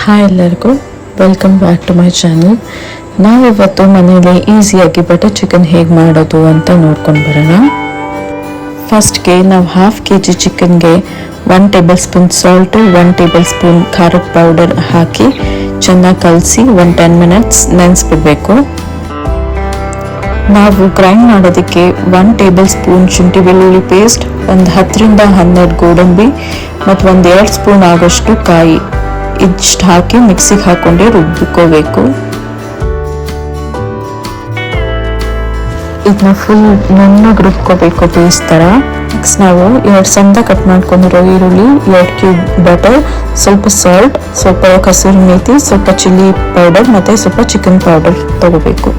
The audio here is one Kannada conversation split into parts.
ಹಾಯ್ ಎಲ್ಲರಿಗೂ, welcome back to my channel. ನಾವಿವತ್ತು ಮನೇಲಿ ಈಸಿಯಾಗಿ ಬಟರ್ ಚಿಕನ್ ಹೇಗೆ ಮಾಡೋದು ಅಂತ ನೋಡ್ಕೊಂಡು ಬರೋಣ. ಫಸ್ಟ್ಗೆ ನಾವು 1/2 kg ಚಿಕನ್ಗೆ 1 table spoon salt, 1 table spoon ಖಾರದ ಪೌಡರ್ ಹಾಕಿ ಚೆನ್ನಾಗಿ ಕಲಸಿ 10 ಮಿನಿಟ್ಸ್ ನೆನೆಸ್ಬಿಡ್ಬೇಕು. ನಾವು ಗ್ರೈಂಡ್ ಮಾಡೋದಕ್ಕೆ 1 ಟೇಬಲ್ ಸ್ಪೂನ್ ಶುಂಠಿ ಬೆಳ್ಳುಳ್ಳಿ ಪೇಸ್ಟ್, ಒಂದು 10ರಿಂದ 12 ಗೋಡಂಬಿ ಮತ್ತು 2 ಸ್ಪೂನ್ ಆಗೋಷ್ಟು ಕಾಯಿ ಇಷ್ಟು ಹಾಕಿ ಮಿಕ್ಸಿಗೆ ಹಾಕೊಂಡು ರುಬ್ಬಿಕೋಬೇಕು. ಇದನ್ನ ಫುಲ್ ನುಣ್ಣಗೆ ರುಬ್ಕೋಬೇಕು ಪೇಸ್ಟ್ ಥರ. ನೆಕ್ಸ್ಟ್ ನಾವು 2 ಸಣ್ಣ ಕಟ್ ಮಾಡ್ಕೊಂಡಿರೋ ಈರುಳ್ಳಿ, 2 ಕ್ಯೂಬ್ ಬಟರ್, ಸ್ವಲ್ಪ ಸಾಲ್ಟ್, ಸ್ವಲ್ಪ ಕಸೂರಿ ಮೇಥಿ, ಸ್ವಲ್ಪ ಚಿಲ್ಲಿ ಪೌಡರ್ ಮತ್ತು ಸ್ವಲ್ಪ ಚಿಕನ್ ಪೌಡರ್ ತಗೋಬೇಕು.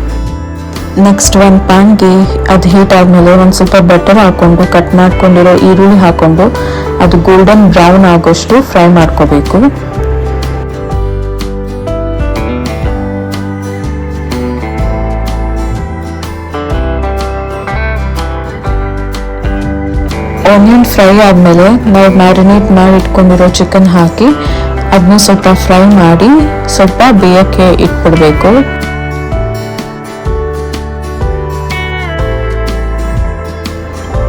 ನೆಕ್ಸ್ಟ್ ಒಂದು ಪ್ಯಾನ್ಗೆ ಅದು ಹೀಟ್ ಆದಮೇಲೆ ಒಂದು ಸ್ವಲ್ಪ ಬಟರ್ ಹಾಕ್ಕೊಂಡು ಕಟ್ ಮಾಡ್ಕೊಂಡಿರೋ ಈರುಳ್ಳಿ ಹಾಕ್ಕೊಂಡು ಅದು ಗೋಲ್ಡನ್ ಬ್ರೌನ್ ಆಗೋಷ್ಟು ಫ್ರೈ ಮಾಡ್ಕೋಬೇಕು. ಆನಿಯನ್ ಫ್ರೈ ಆದಮೇಲೆ ನಾವು ಮ್ಯಾರಿನೇಟ್ ಮಾಡಿ ಇಟ್ಕೊಂಡಿರೋ ಚಿಕನ್ ಹಾಕಿ ಅದನ್ನ ಸ್ವಲ್ಪ ಫ್ರೈ ಮಾಡಿ ಸ್ವಲ್ಪ ಬೇಯಕ್ಕೆ ಇಟ್ಬಿಡ್ಬೇಕು.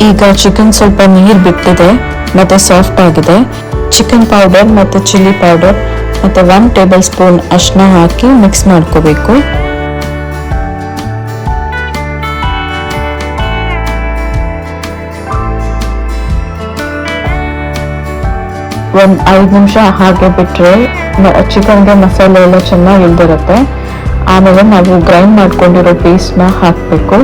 ಈಗ ಚಿಕನ್ ಸ್ವಲ್ಪ ನೀರು ಬಿಟ್ಟಿದೆ ಮತ್ತು ಸಾಫ್ಟ್ ಆಗಿದೆ. ಚಿಕನ್ ಪೌಡರ್ ಮತ್ತು ಚಿಲ್ಲಿ ಪೌಡರ್ ಮತ್ತು 1 ಟೇಬಲ್ ಸ್ಪೂನ್ ಅರಿಶಿನ ಹಾಕಿ ಮಿಕ್ಸ್ ಮಾಡ್ಕೋಬೇಕು. ಒಂದು 5 ನಿಮಿಷ ಹಾಗೆ ಬಿಟ್ಟರೆ ಚಿಕನ್ಗೆ ಮಸಾಲೆ ಎಲ್ಲ ಚೆನ್ನಾಗಿ ಇಳ್ದಿರುತ್ತೆ. ಆಮೇಲೆ ನಾವು ಗ್ರೈಂಡ್ ಮಾಡ್ಕೊಂಡಿರೋ ಪೇಸ್ಟ್ನ ಹಾಕಬೇಕು.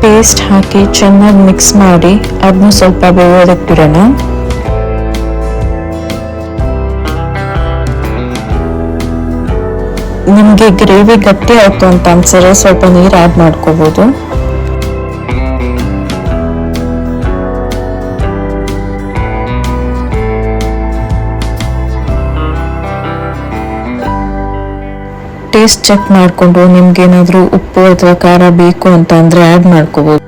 ಪೇಸ್ಟ್ ಹಾಕಿ ಚೆನ್ನಾಗಿ ಮಿಕ್ಸ್ ಮಾಡಿ ಅದನ್ನ ಸ್ವಲ್ಪ ಬೇಯೋದಕ್ಕೆ ಬಿಡೋಣ. ನಿಮಗೆ ಗ್ರೇವಿ ಗಟ್ಟಿ ಆಯಿತು ಅಂತ ಅನ್ಸಿದ್ರೆ ಸ್ವಲ್ಪ ನೀರು ಆ್ಯಡ್ ಮಾಡ್ಕೋಬೋದು. ಟೇಸ್ಟ್ ಚೆಕ್ ಮಾಡಿಕೊಂಡು ನಿಮ್ಗೇನಾದರೂ ಉಪ್ಪು ಅಥವಾ ಖಾರ ಬೇಕು ಅಂತ ಅಂದರೆ ಆ್ಯಡ್ ಮಾಡ್ಕೋಬೋದು.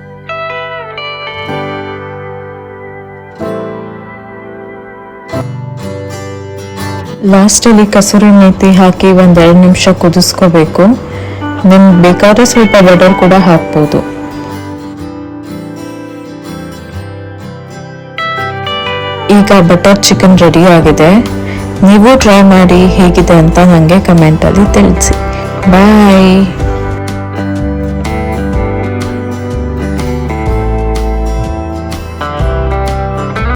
ಲಾಸ್ಟಲ್ಲಿ ಕಸೂರಿ ಮೇಥಿ ಹಾಕಿ 1-2 ನಿಮಿಷ ಕುದಿಸ್ಕೋಬೇಕು. ನಿಮ್ಗೆ ಬೇಕಾದ್ರೆ ಸ್ವಲ್ಪ ಬಟರ್ ಕೂಡ ಹಾಕ್ಬೋದು. ಈಗ ಬಟರ್ ಚಿಕನ್ ರೆಡಿ ಆಗಿದೆ. ನೀವು ಟ್ರೈ ಮಾಡಿ ಹೇಗಿದೆ ಅಂತ ನನಗೆ ಕಮೆಂಟಲ್ಲಿ ತಿಳಿಸಿ. ಬಾಯ್.